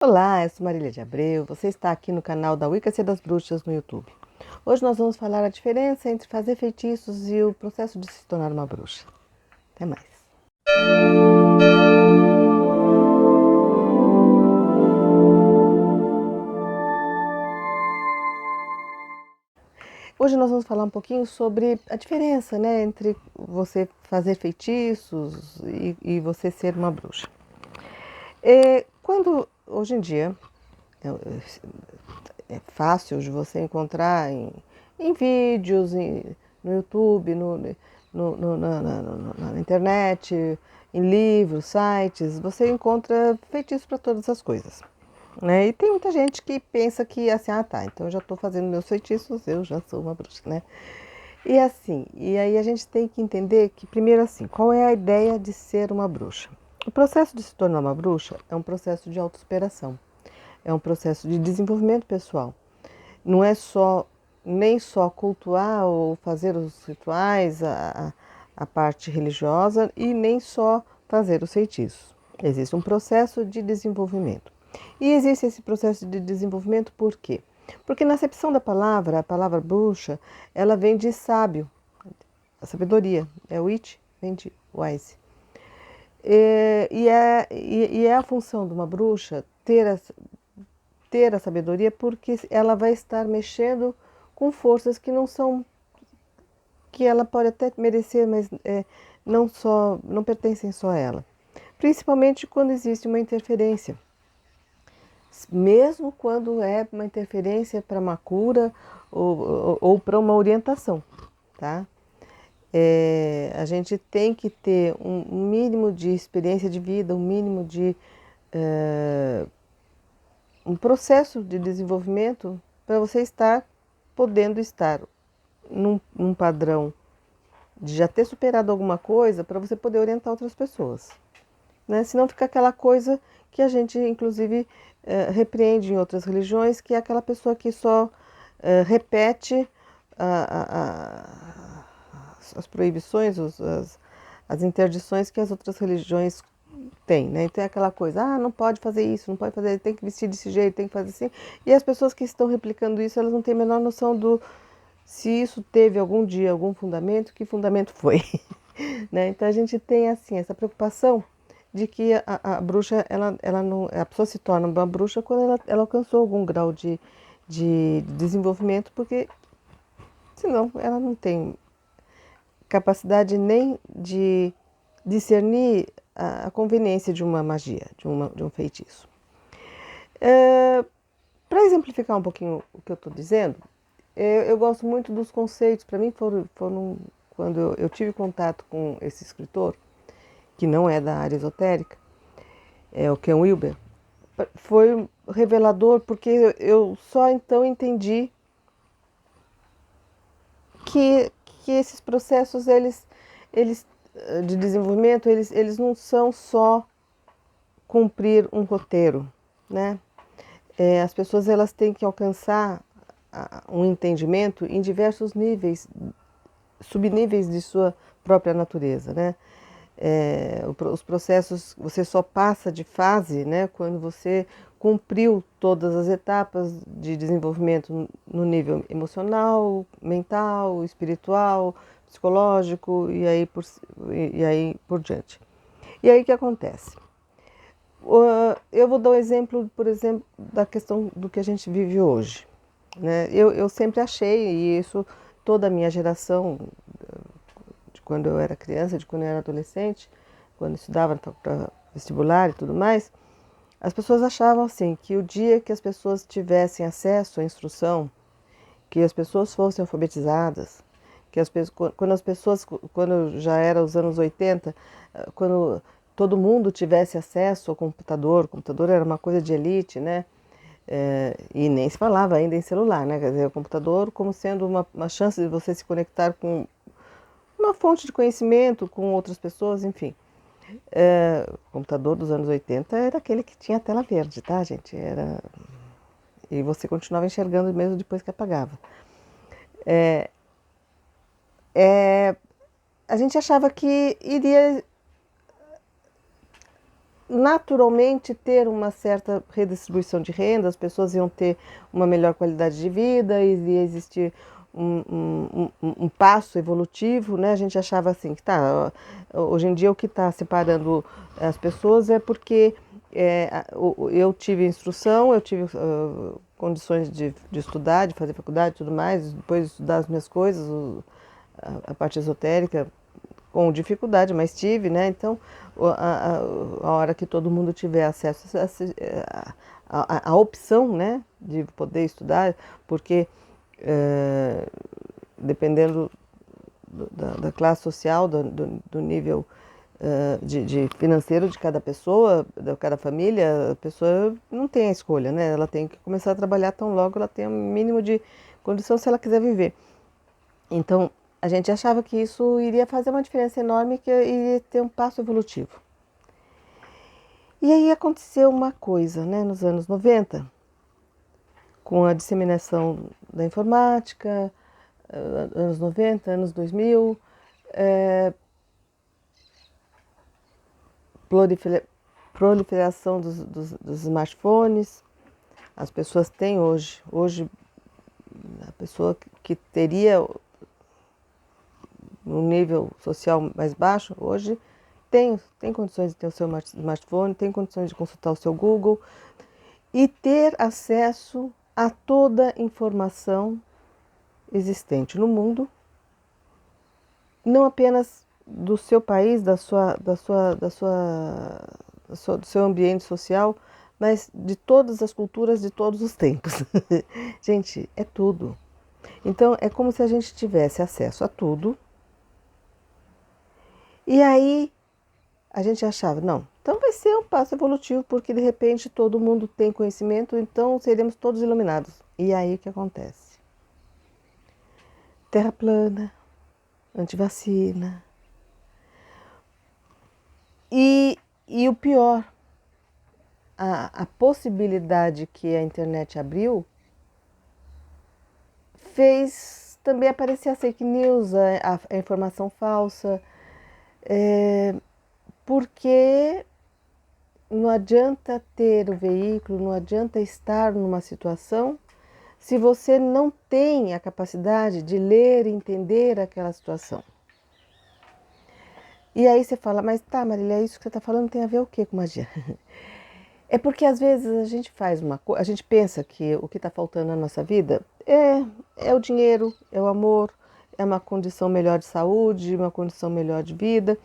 Olá, eu sou Marília de Abreu, você está aqui no canal da Wicca das Bruxas no YouTube. Hoje nós vamos falar a diferença entre fazer feitiços e o processo de se tornar uma bruxa. Até mais. Hoje nós vamos falar um pouquinho sobre a diferença, né, entre você fazer feitiços e você ser uma bruxa. Hoje em dia é fácil de você encontrar em vídeos, no YouTube, na internet, em livros, sites, você encontra feitiços para todas as coisas. Né? E tem muita gente que pensa que assim, tá, então eu já estou fazendo meus feitiços, eu já sou uma bruxa, né? E aí a gente tem que entender que, primeiro assim, qual é a ideia de ser uma bruxa? O processo de se tornar uma bruxa é um processo de autossuperação, é um processo de desenvolvimento pessoal. Não é só nem só cultuar ou fazer os rituais, a parte religiosa e nem só fazer os feitiços. Existe um processo de desenvolvimento. E existe esse processo de desenvolvimento por quê? Porque na acepção da palavra, a palavra bruxa, ela vem de sábio, a sabedoria, é witch, vem de wise. E é a função de uma bruxa ter a sabedoria porque ela vai estar mexendo com forças que não são, que ela pode até merecer, mas não pertencem só a ela. Principalmente quando existe uma interferência. Mesmo quando é uma interferência para uma cura ou para uma orientação, tá? A gente tem que ter um mínimo de experiência de vida, um mínimo de um processo de desenvolvimento para você estar podendo estar num padrão de já ter superado alguma coisa para você poder orientar outras pessoas. Né? Senão fica aquela coisa que a gente, inclusive, repreende em outras religiões, que é aquela pessoa que só repete as proibições, as interdições que as outras religiões têm. Né? Então é aquela coisa, não pode fazer isso, não pode fazer, tem que vestir desse jeito, tem que fazer assim. E as pessoas que estão replicando isso, elas não têm a menor noção do se isso teve algum dia algum fundamento, que fundamento foi. Né? Então a gente tem assim essa preocupação de que a bruxa, ela não, a pessoa se torna uma bruxa quando ela alcançou algum grau de desenvolvimento, porque senão ela não tem capacidade nem de discernir a conveniência de uma magia, de um feitiço. Para exemplificar um pouquinho o que eu estou dizendo, eu gosto muito dos conceitos. Para mim foram quando eu tive contato com esse escritor, que não é da área esotérica, é o Ken Wilber, foi revelador, porque eu só então entendi que esses processos eles de desenvolvimento eles não são só cumprir um roteiro, né? As pessoas elas têm que alcançar um entendimento em diversos níveis, subníveis de sua própria natureza, né? Os processos, você só passa de fase, né, quando você cumpriu todas as etapas de desenvolvimento no nível emocional, mental, espiritual, psicológico e aí por diante. E aí o que acontece? Eu vou dar um exemplo, por exemplo, da questão do que a gente vive hoje. Né? Eu sempre achei, e isso toda a minha geração, de quando eu era criança, de quando eu era adolescente, quando eu estudava para vestibular e tudo mais, as pessoas achavam assim que o dia que as pessoas tivessem acesso à instrução, que as pessoas fossem alfabetizadas, que quando já era os anos 80, quando todo mundo tivesse acesso ao computador, o computador era uma coisa de elite, né? E nem se falava ainda em celular, né? Quer dizer, o computador como sendo uma chance de você se conectar com uma fonte de conhecimento, com outras pessoas, enfim. O computador dos anos 80 era aquele que tinha tela verde, tá, gente? E você continuava enxergando mesmo depois que apagava. A gente achava que iria naturalmente ter uma certa redistribuição de renda, as pessoas iam ter uma melhor qualidade de vida, ia existir um passo evolutivo, né? A gente achava assim, que tá, hoje em dia o que está separando as pessoas é porque eu tive instrução, eu tive condições de estudar, de fazer faculdade e tudo mais, depois de estudar as minhas coisas, a parte esotérica, com dificuldade, mas tive, né? Então, a hora que todo mundo tiver acesso a opção, né, de poder estudar, porque dependendo da classe social, do nível de financeiro de cada pessoa, de cada família, a pessoa não tem a escolha, né? Ela tem que começar a trabalhar tão logo ela tem o mínimo de condição se ela quiser viver. Então, a gente achava que isso iria fazer uma diferença enorme, que iria ter um passo evolutivo. E aí aconteceu uma coisa, né, nos anos 90, com a disseminação da informática, anos 90, anos 2000, proliferação dos smartphones. As pessoas têm hoje a pessoa que teria um nível social mais baixo, hoje tem condições de ter o seu smartphone, tem condições de consultar o seu Google e ter acesso a toda a informação existente no mundo, não apenas do seu país, do seu ambiente social, mas de todas as culturas de todos os tempos. Gente, é tudo. Então, é como se a gente tivesse acesso a tudo. E aí, a gente achava, não, então vai ser um passo evolutivo, porque de repente todo mundo tem conhecimento, então seremos todos iluminados. E aí o que acontece? Terra plana, antivacina. E o pior, a possibilidade que a internet abriu fez também aparecer a fake news, a informação falsa, porque não adianta ter o veículo, não adianta estar numa situação se você não tem a capacidade de ler e entender aquela situação. E aí você fala, mas tá, Marília, isso que você está falando tem a ver o quê com magia? É porque às vezes a gente faz uma coisa, a gente pensa que o que está faltando na nossa vida é o dinheiro, é o amor, é uma condição melhor de saúde, uma condição melhor de vida.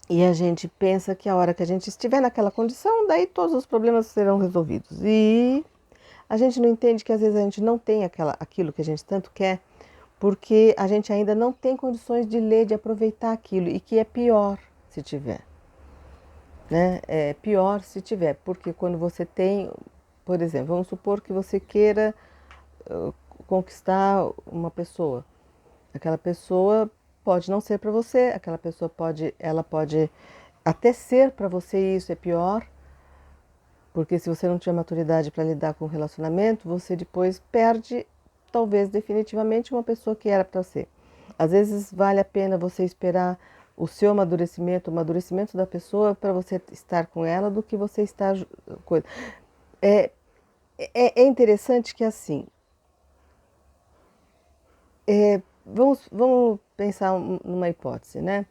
E a gente pensa que a hora que a gente estiver naquela condição, daí todos os problemas serão resolvidos. E a gente não entende que às vezes a gente não tem aquilo que a gente tanto quer, porque a gente ainda não tem condições de ler, de aproveitar aquilo, e que é pior se tiver. Né? É pior se tiver, porque quando você tem, por exemplo, vamos supor que você queira conquistar uma pessoa. Aquela pessoa pode não ser para você, aquela pessoa ela pode até ser para você, e isso é pior, porque se você não tiver maturidade para lidar com o relacionamento, você depois perde, talvez definitivamente, uma pessoa que era para ser. Às vezes vale a pena você esperar o seu amadurecimento, o amadurecimento da pessoa para você estar com ela, do que você estar coisa. É interessante que assim, vamos pensar numa hipótese, né?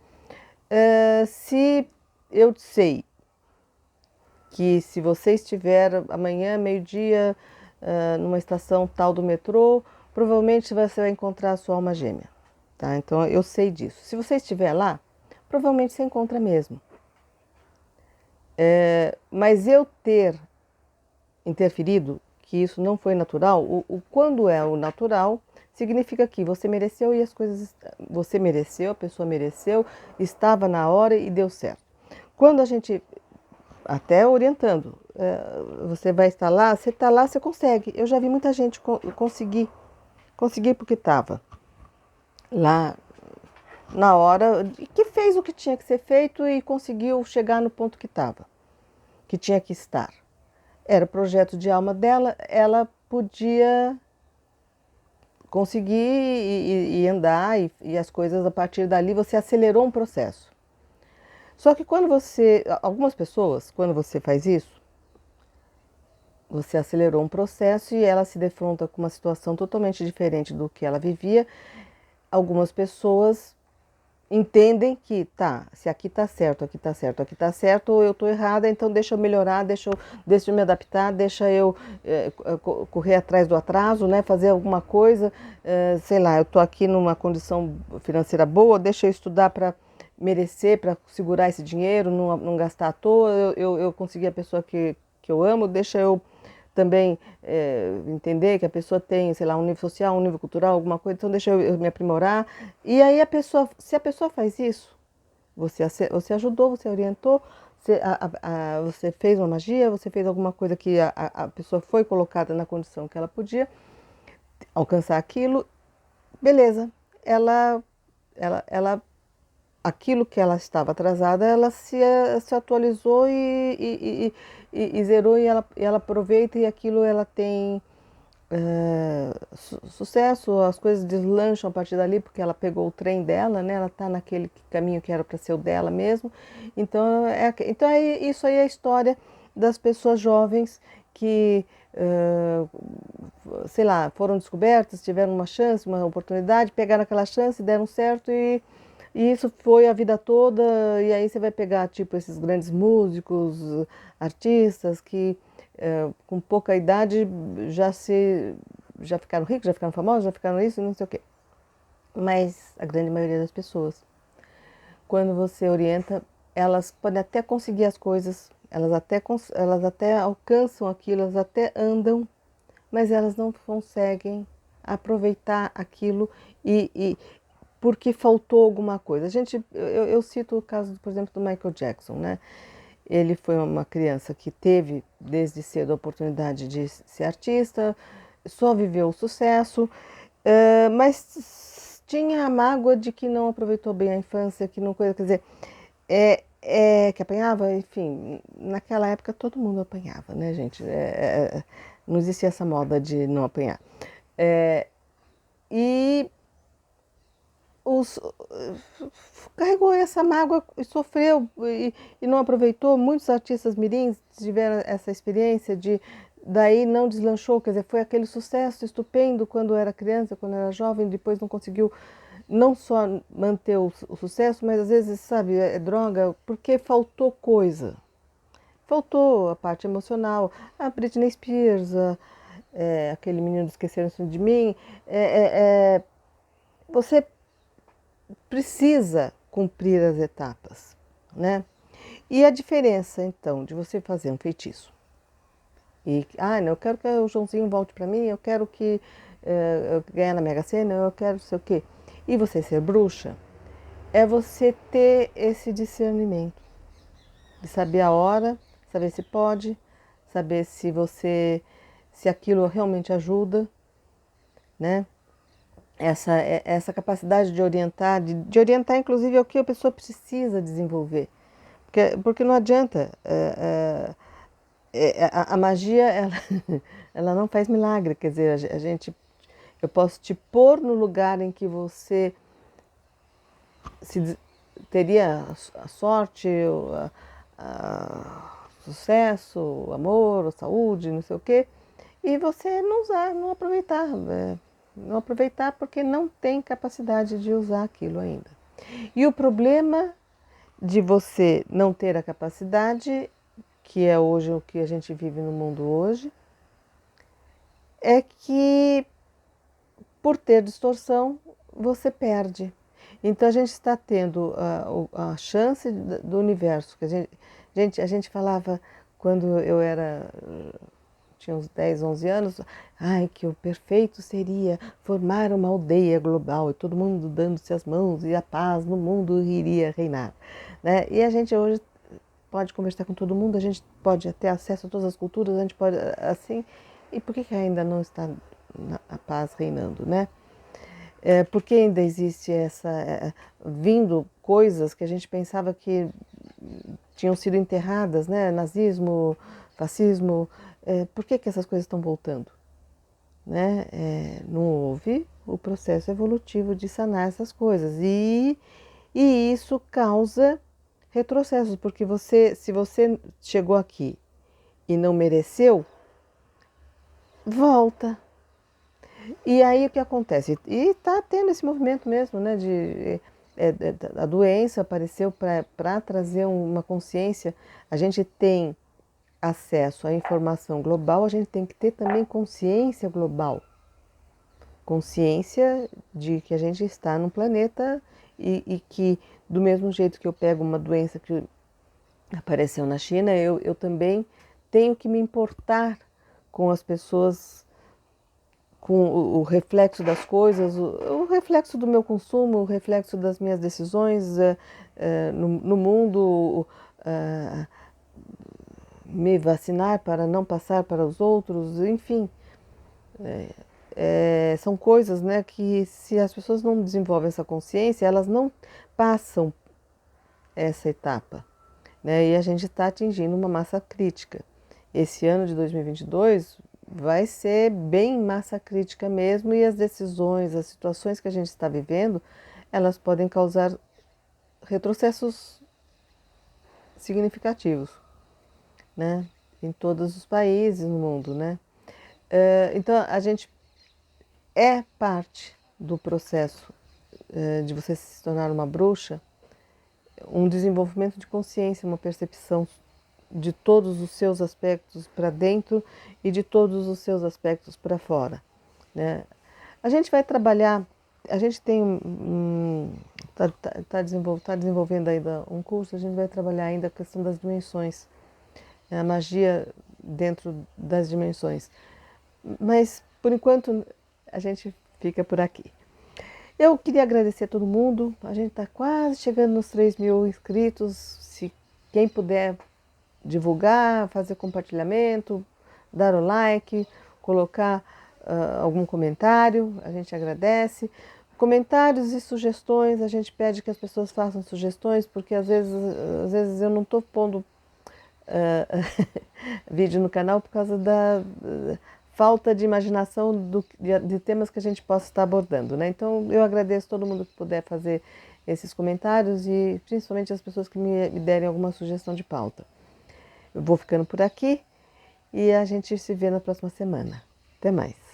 Se eu sei que se você estiver amanhã, meio-dia, numa estação tal do metrô, provavelmente você vai encontrar a sua alma gêmea. Tá? Então eu sei disso. Se você estiver lá, provavelmente você encontra mesmo. Mas eu ter interferido que isso não foi natural, quando é o natural, significa que você mereceu e as coisas. Você mereceu, a pessoa mereceu, estava na hora e deu certo. Quando a gente. Até orientando, você vai estar lá, você está lá, você consegue. Eu já vi muita gente conseguir porque estava lá na hora, que fez o que tinha que ser feito e conseguiu chegar no ponto que estava, que tinha que estar. Era o projeto de alma dela, ela podia conseguir e andar, e as coisas a partir dali, você acelerou um processo. Só que algumas pessoas, quando você faz isso, você acelerou um processo e ela se defronta com uma situação totalmente diferente do que ela vivia. Algumas pessoas entendem que, tá, se aqui tá certo, aqui tá certo, aqui tá certo, ou eu tô errada, então deixa eu melhorar, deixa eu me adaptar, deixa eu correr atrás do atraso, né, fazer alguma coisa, sei lá, eu tô aqui numa condição financeira boa, deixa eu estudar para merecer, para segurar esse dinheiro, não gastar à toa, eu consegui a pessoa que eu amo, deixa eu também entender que a pessoa tem, sei lá, um nível social, um nível cultural, alguma coisa, então deixa eu me aprimorar. E aí se a pessoa faz isso, você ajudou, você orientou, você fez uma magia, você fez alguma coisa que a pessoa foi colocada na condição que ela podia alcançar aquilo, beleza. Ela, ela aquilo que ela estava atrasada, ela se atualizou e zerou e ela aproveita e aquilo ela tem sucesso, as coisas deslancham a partir dali porque ela pegou o trem dela, né? Ela está naquele caminho que era para ser o dela mesmo. Então, isso aí é a história das pessoas jovens que, sei lá, foram descobertas, tiveram uma chance, uma oportunidade, pegaram aquela chance, deram certo e isso foi a vida toda, e aí você vai pegar, tipo, esses grandes músicos, artistas que com pouca idade já ficaram ricos, já ficaram famosos, já ficaram isso, não sei o quê. Mas a grande maioria das pessoas, quando você orienta, elas podem até conseguir as coisas, elas até alcançam aquilo, elas até andam, mas elas não conseguem aproveitar aquilo e porque faltou alguma coisa. Eu cito o caso, por exemplo, do Michael Jackson, né? Ele foi uma criança que teve desde cedo a oportunidade de ser artista, só viveu o sucesso, mas tinha a mágoa de que não aproveitou bem a infância, que não coisa, quer dizer, que apanhava, enfim, naquela época todo mundo apanhava, né, gente? Não existia essa moda de não apanhar. E os, carregou essa mágoa e sofreu e não aproveitou. Muitos artistas mirins tiveram essa experiência de daí não deslanchou, quer dizer, foi aquele sucesso estupendo quando era criança, quando era jovem, depois não conseguiu não só manter o sucesso, mas às vezes, sabe, é droga, porque faltou coisa. Faltou a parte emocional. A Britney Spears, aquele menino Esqueceram-se de Mim. Você precisa cumprir as etapas, né? E a diferença, então, de você fazer um feitiço e, não, eu quero que o Joãozinho volte para mim, eu quero que eu ganhe na Mega Sena, eu quero não sei o quê, e você ser bruxa, é você ter esse discernimento, de saber a hora, saber se pode, saber se aquilo realmente ajuda, né? Essa capacidade de orientar, de orientar inclusive é o que a pessoa precisa desenvolver. Porque não adianta, a magia ela, ela não faz milagre, quer dizer, eu posso te pôr no lugar em que você se, teria a sorte, sucesso, o amor, a saúde, não sei o quê, e você não usar, não aproveitar. Não aproveitar porque não tem capacidade de usar aquilo ainda. E o problema de você não ter a capacidade, que é hoje o que a gente vive no mundo hoje, é que por ter distorção você perde. Então a gente está tendo a chance do universo. Que a gente falava quando eu tinha uns 10, 11 anos, que o perfeito seria formar uma aldeia global e todo mundo dando-se as mãos e a paz no mundo iria reinar, né? E a gente hoje pode conversar com todo mundo, a gente pode ter acesso a todas as culturas, a gente pode assim, e por que ainda não está a paz reinando, né? Porque ainda existe vindo coisas que a gente pensava que tinham sido enterradas, né? Nazismo, fascismo, por que essas coisas estão voltando? Né? Não houve o processo evolutivo de sanar essas coisas. E isso causa retrocessos, porque se você chegou aqui e não mereceu, volta. E aí o que acontece? E está tendo esse movimento mesmo, né? A doença apareceu para trazer uma consciência. A gente tem acesso à informação global, a gente tem que ter também consciência global. Consciência de que a gente está num planeta e que, do mesmo jeito que eu pego uma doença que apareceu na China, eu também tenho que me importar com as pessoas, com o reflexo das coisas, o reflexo do meu consumo, o reflexo das minhas decisões no mundo, me vacinar para não passar para os outros, enfim. São coisas, né, que se as pessoas não desenvolvem essa consciência, elas não passam essa etapa, né? E a gente está atingindo uma massa crítica. Esse ano de 2022 vai ser bem massa crítica mesmo, e as decisões, as situações que a gente está vivendo, elas podem causar retrocessos significativos, né? Em todos os países no mundo, né? Então a gente é parte do processo de você se tornar uma bruxa, um desenvolvimento de consciência, uma percepção de todos os seus aspectos para dentro e de todos os seus aspectos para fora, né? A gente vai trabalhar, a gente tem tá desenvolvendo ainda um curso, a gente vai trabalhar ainda a questão das dimensões, a magia dentro das dimensões. Mas, por enquanto, a gente fica por aqui. Eu queria agradecer a todo mundo. A gente está quase chegando nos 3.000 inscritos. Se quem puder divulgar, fazer compartilhamento, dar o like, colocar algum comentário, a gente agradece. Comentários e sugestões, a gente pede que as pessoas façam sugestões, porque às vezes eu não estou pondo vídeo no canal por causa da falta de imaginação de temas que a gente possa estar abordando, né? Então eu agradeço todo mundo que puder fazer esses comentários e principalmente as pessoas que me derem alguma sugestão de pauta. Eu vou ficando por aqui e a gente se vê na próxima semana. Até mais.